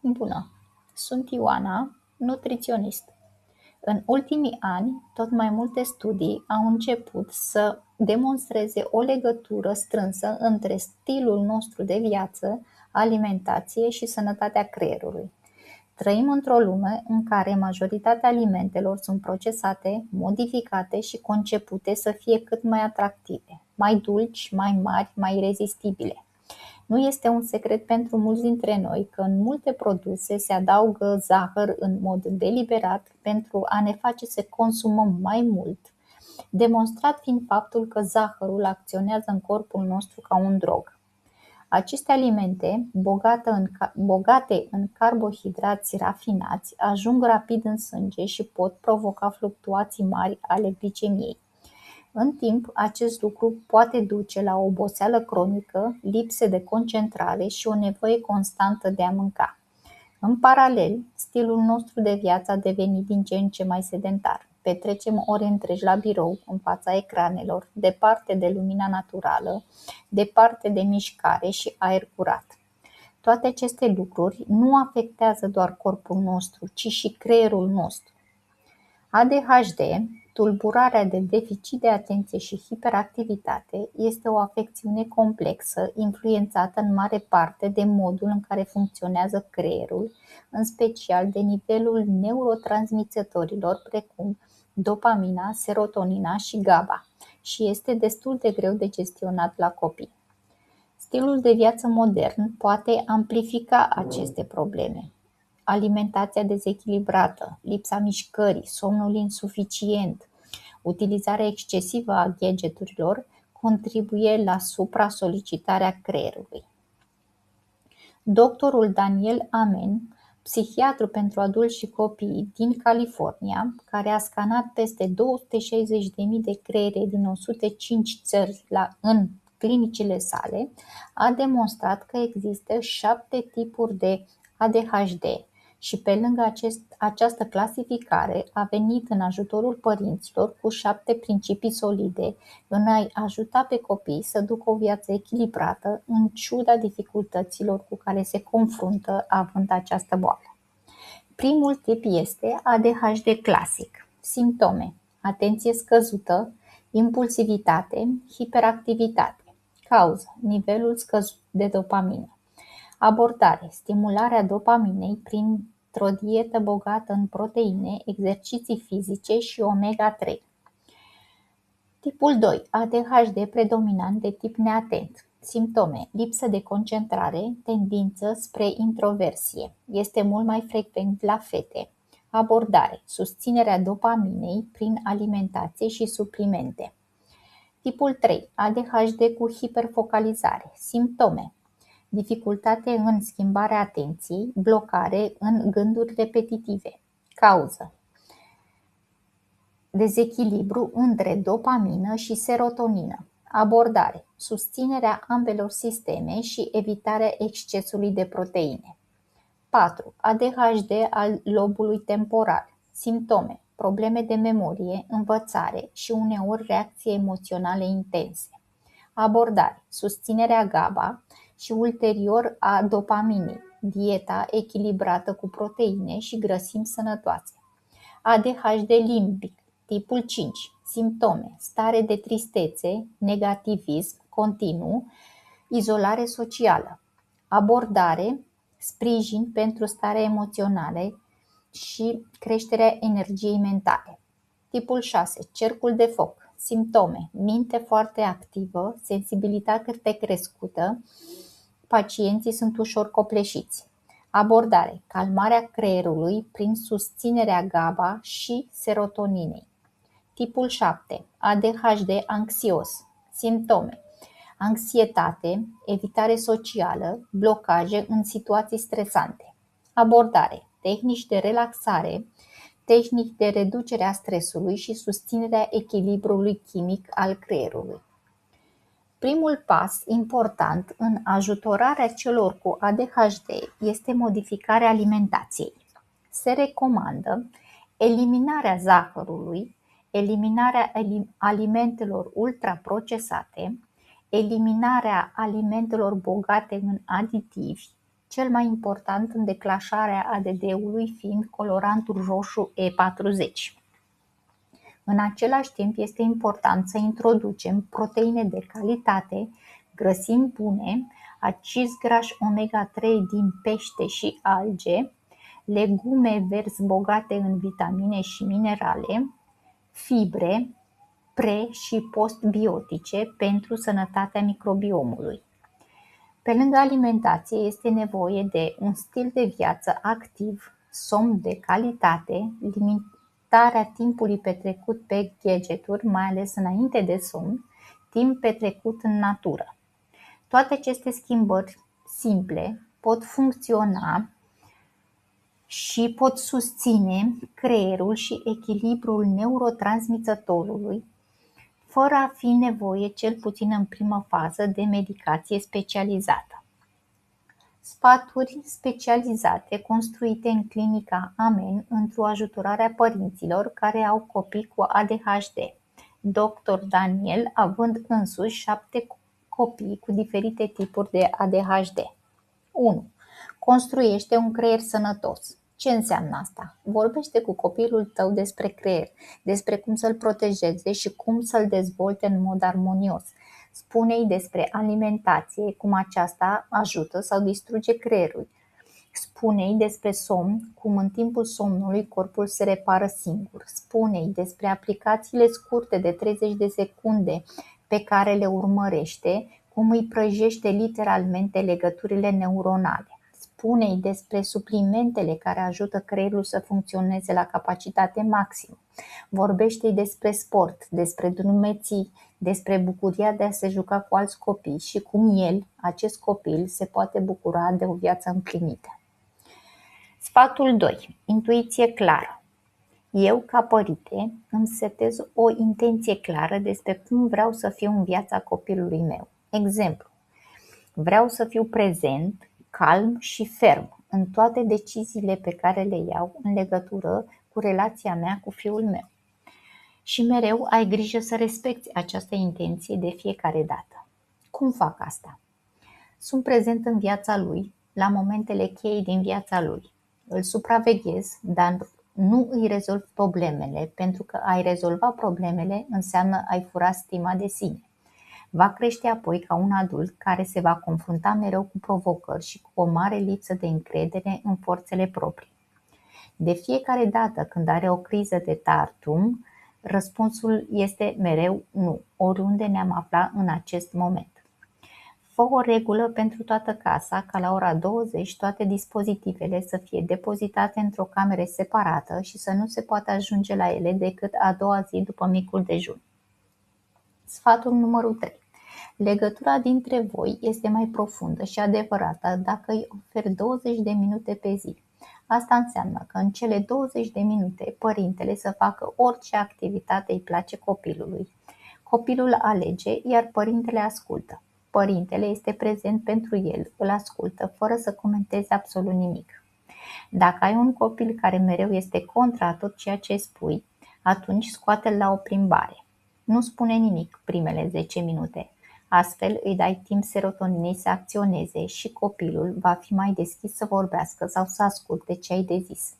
Bună! Sunt Ioana, nutriționist. În ultimii ani, tot mai multe studii au început să demonstreze o legătură strânsă între stilul nostru de viață, alimentație și sănătatea creierului. Trăim într-o lume în care majoritatea alimentelor sunt procesate, modificate și concepute să fie cât mai atractive, mai dulci, mai mari, mai irezistibile. Nu este un secret pentru mulți dintre noi că în multe produse se adaugă zahăr în mod deliberat pentru a ne face să consumăm mai mult, demonstrat fiind faptul că zahărul acționează în corpul nostru ca un drog. Aceste alimente, bogate în carbohidrați rafinați, ajung rapid în sânge și pot provoca fluctuații mari ale glicemiei. În timp, acest lucru poate duce la o oboseală cronică, lipse de concentrare și o nevoie constantă de a mânca. În paralel, stilul nostru de viață a devenit din ce în ce mai sedentar. Petrecem ore întregi la birou, în fața ecranelor, departe de lumina naturală, departe de mișcare și aer curat. Toate aceste lucruri nu afectează doar corpul nostru, ci și creierul nostru. ADHD, tulburarea de deficit de atenție și hiperactivitate, este o afecțiune complexă, influențată în mare parte de modul în care funcționează creierul, în special de nivelul neurotransmițătorilor precum dopamina, serotonina și GABA, și este destul de greu de gestionat la copii. Stilul de viață modern poate amplifica aceste probleme. Alimentația dezechilibrată, lipsa mișcării, somnul insuficient, utilizarea excesivă a gadgeturilor contribuie la supra-solicitarea creierului. Doctorul Daniel Amen, psihiatru pentru adulți și copii din California, care a scanat peste 260.000 de creiere din 105 țări în clinicile sale, a demonstrat că există 7 tipuri de ADHD și pe lângă această clasificare a venit în ajutorul părinților cu 7 principii solide în a-i ajuta pe copii să ducă o viață echilibrată în ciuda dificultăților cu care se confruntă având această boală. Primul tip este ADHD clasic. Simptome: atenție scăzută, impulsivitate, hiperactivitate. Cauză: nivelul scăzut de dopamină. Abordare: stimularea dopaminei printr-o dietă bogată în proteine, exerciții fizice și omega-3. Tipul 2. ADHD predominant de tip neatent. Simptome: lipsă de concentrare, tendință spre introversie. Este mult mai frecvent la fete. Abordare: susținerea dopaminei prin alimentație și suplimente. Tipul 3. ADHD cu hiperfocalizare. Simptome: dificultate în schimbarea atenției, blocare în gânduri repetitive. Cauză: dezechilibru între dopamină și serotonină. Abordare: susținerea ambelor sisteme și evitarea excesului de proteine. 4. ADHD al lobului temporal. Simptome: probleme de memorie, învățare și uneori reacții emoționale intense. Abordare: susținerea GABA și ulterior a dopaminei, dieta echilibrată cu proteine și grăsimi sănătoase. ADHD limbic, tipul 5. Simptome: stare de tristețe, negativism continuu, izolare socială. Abordare: sprijin pentru starea emoțională și creșterea energiei mentale. Tipul 6. Cercul de foc. Simptome: minte foarte activă, sensibilitate crescută, pacienții sunt ușor copleșiți. Abordare: calmarea creierului prin susținerea GABA și serotoninei. Tipul 7. ADHD anxios. Simptome: anxietate, evitare socială, blocaje în situații stresante. Abordare: tehnici de relaxare, tehnici de reducere a stresului și susținerea echilibrului chimic al creierului. Primul pas important în ajutorarea celor cu ADHD este modificarea alimentației. Se recomandă eliminarea zahărului, eliminarea alimentelor ultraprocesate, eliminarea alimentelor bogate în aditivi, cel mai important în declanșarea ADD-ului fiind colorantul roșu E40. În același timp, este important să introducem proteine de calitate, grăsimi bune, acizi grași omega-3 din pește și alge, legume verzi bogate în vitamine și minerale, fibre, pre- și postbiotice pentru sănătatea microbiomului. Pe lângă alimentație, este nevoie de un stil de viață activ, somn de calitate, limitarea timpului petrecut pe gadgeturi, mai ales înainte de somn, timp petrecut în natură. Toate aceste schimbări simple pot funcționa și pot susține creierul și echilibrul neurotransmițătorului, fără a fi nevoie, cel puțin în primă fază, de medicație specializată. Sfaturi specializate construite în clinica Amen într-o ajutorare a părinților care au copii cu ADHD. Dr. Daniel având însuși 7 copii cu diferite tipuri de ADHD. 1. Construiește un creier sănătos. Ce înseamnă asta? Vorbește cu copilul tău despre creier, despre cum să-l protejeze și cum să-l dezvolte în mod armonios. Spune-i despre alimentație, cum aceasta ajută sau distruge creierul. Spune-i despre somn, cum în timpul somnului corpul se repară singur. Spune-i despre aplicațiile scurte de 30 de secunde pe care le urmărește, cum îi prăjește literalmente legăturile neuronale. Spune-i despre suplimentele care ajută creierul să funcționeze la capacitate maximă. Vorbește-i despre sport, despre drumeții, despre bucuria de a se juca cu alți copii și cum el, acest copil, se poate bucura de o viață împlinită. Sfatul 2. Intuiție clară. Eu, ca părinte, îmi setez o intenție clară despre cum vreau să fiu în viața copilului meu. Exemplu: vreau să fiu prezent, calm și ferm în toate deciziile pe care le iau în legătură cu relația mea cu fiul meu. Și mereu ai grijă să respecti această intenție de fiecare dată. Cum fac asta? Sunt prezent în viața lui, la momentele cheie din viața lui. Îl supraveghez, dar nu îi rezolv problemele, pentru că ai rezolva problemele înseamnă ai fura stima de sine. Va crește apoi ca un adult care se va confrunta mereu cu provocări și cu o mare lipsă de încredere în forțele proprii. De fiecare dată când are o criză de tartum, răspunsul este mereu nu, oriunde ne-am aflat în acest moment. Fă o regulă pentru toată casa ca la ora 20 toate dispozitivele să fie depozitate într-o cameră separată și să nu se poată ajunge la ele decât a doua zi după micul dejun. Sfatul numărul 3. Legătura dintre voi este mai profundă și adevărată dacă îi oferi 20 de minute pe zi. Asta înseamnă că în cele 20 de minute părintele să facă orice activitate îi place copilului. Copilul alege, iar părintele ascultă. Părintele este prezent pentru el, îl ascultă fără să comenteze absolut nimic. Dacă ai un copil care mereu este contra tot ceea ce spui, atunci scoate-l la o plimbare. Nu spune nimic primele 10 minute. Astfel îi dai timp serotoninei să acționeze și copilul va fi mai deschis să vorbească sau să asculte ce ai de zis.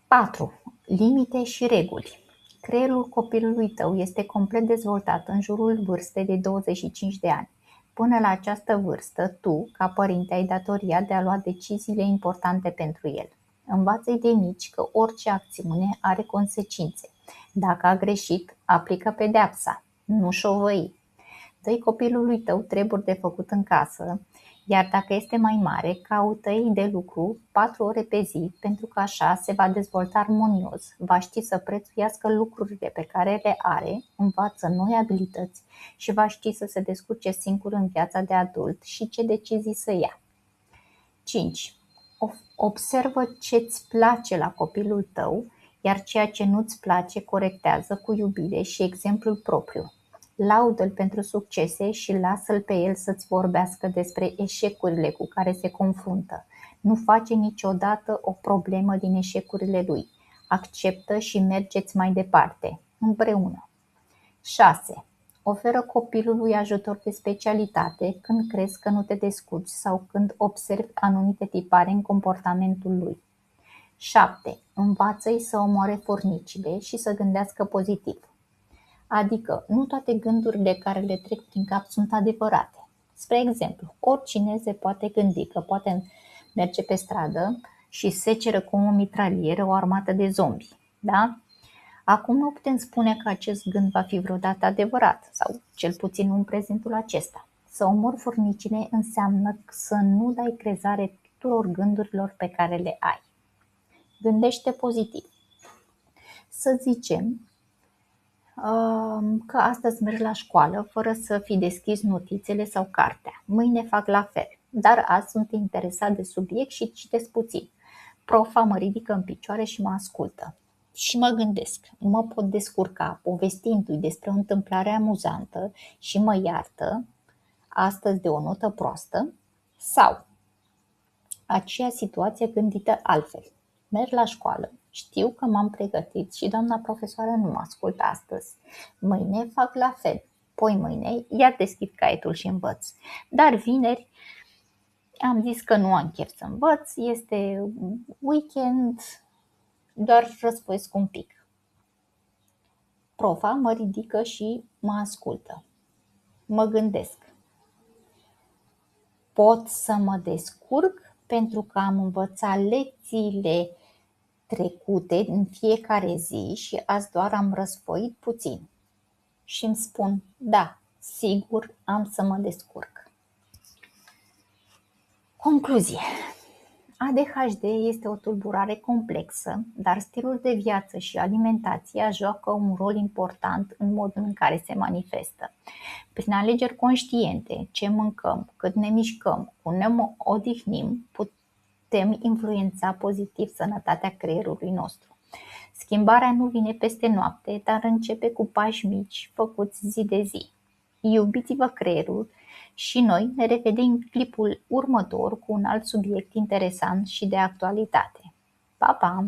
4. Limite și reguli. Creierul copilului tău este complet dezvoltat în jurul vârstei de 25 de ani. Până la această vârstă, tu, ca părinte, ai datoria de a lua deciziile importante pentru el. Învață-i de mici că orice acțiune are consecințe. Dacă a greșit, aplică pedeapsa, nu șovăi. Dă-i copilului tău treburi de făcut în casă, iar dacă este mai mare, caută-i de lucru 4 ore pe zi, pentru că așa se va dezvolta armonios, va ști să prețuiască lucrurile pe care le are, învață noi abilități și va ști să se descurce singur în viața de adult și ce decizii să ia. 5. Observă ce-ți place la copilul tău, iar ceea ce nu-ți place corectează cu iubire și exemplul propriu. Laudă-l pentru succese și lasă-l pe el să-ți vorbească despre eșecurile cu care se confruntă. Nu face niciodată o problemă din eșecurile lui. Acceptă și mergeți mai departe, împreună. 6. Oferă copilului ajutor de specialitate când crezi că nu te descurci sau când observi anumite tipare în comportamentul lui. 7. Învață-i să omoare fornicile și să gândească pozitiv. Adică, nu toate gândurile care le trec prin cap sunt adevărate. Spre exemplu, oricine se poate gândi că poate merge pe stradă și seceră cu o mitralieră o armată de zombi. Da? Acum nu putem spune că acest gând va fi vreodată adevărat, sau cel puțin în prezentul acesta. Să omori furnicile înseamnă să nu dai crezare tuturor gândurilor pe care le ai. Gândește pozitiv. Să zicem că astăzi mergi la școală fără să fi deschis notițele sau cartea. Mâine fac la fel, dar azi sunt interesat de subiect și citesc puțin. Profa mă ridică în picioare și mă ascultă. Și mă gândesc, mă pot descurca povestindu-i despre o întâmplare amuzantă și mă iartă astăzi de o notă proastă, sau aceea situație gândită altfel. Merg la școală, știu că m-am pregătit și doamna profesoară nu mă ascultă astăzi. Mâine fac la fel, poi mâine iar deschid caietul și învăț. Dar vineri am zis că nu am chef să învăț, este weekend, doar răsfoiesc un pic. Profa mă ridică și mă ascultă. Mă gândesc, pot să mă descurc pentru că am învățat lecțiile trecute în fiecare zi și azi doar am răsfoit puțin. Și îmi spun, da, sigur am să mă descurc. Concluzie. ADHD este o tulburare complexă, dar stilul de viață și alimentația joacă un rol important în modul în care se manifestă. Prin alegeri conștiente, ce mâncăm, cât ne mișcăm, cum ne odihnim, putem influența pozitiv sănătatea creierului nostru. Schimbarea nu vine peste noapte, dar începe cu pași mici, făcuți zi de zi. Iubiți-vă creierul și noi ne revedem în clipul următor cu un alt subiect interesant și de actualitate. Pa, pa!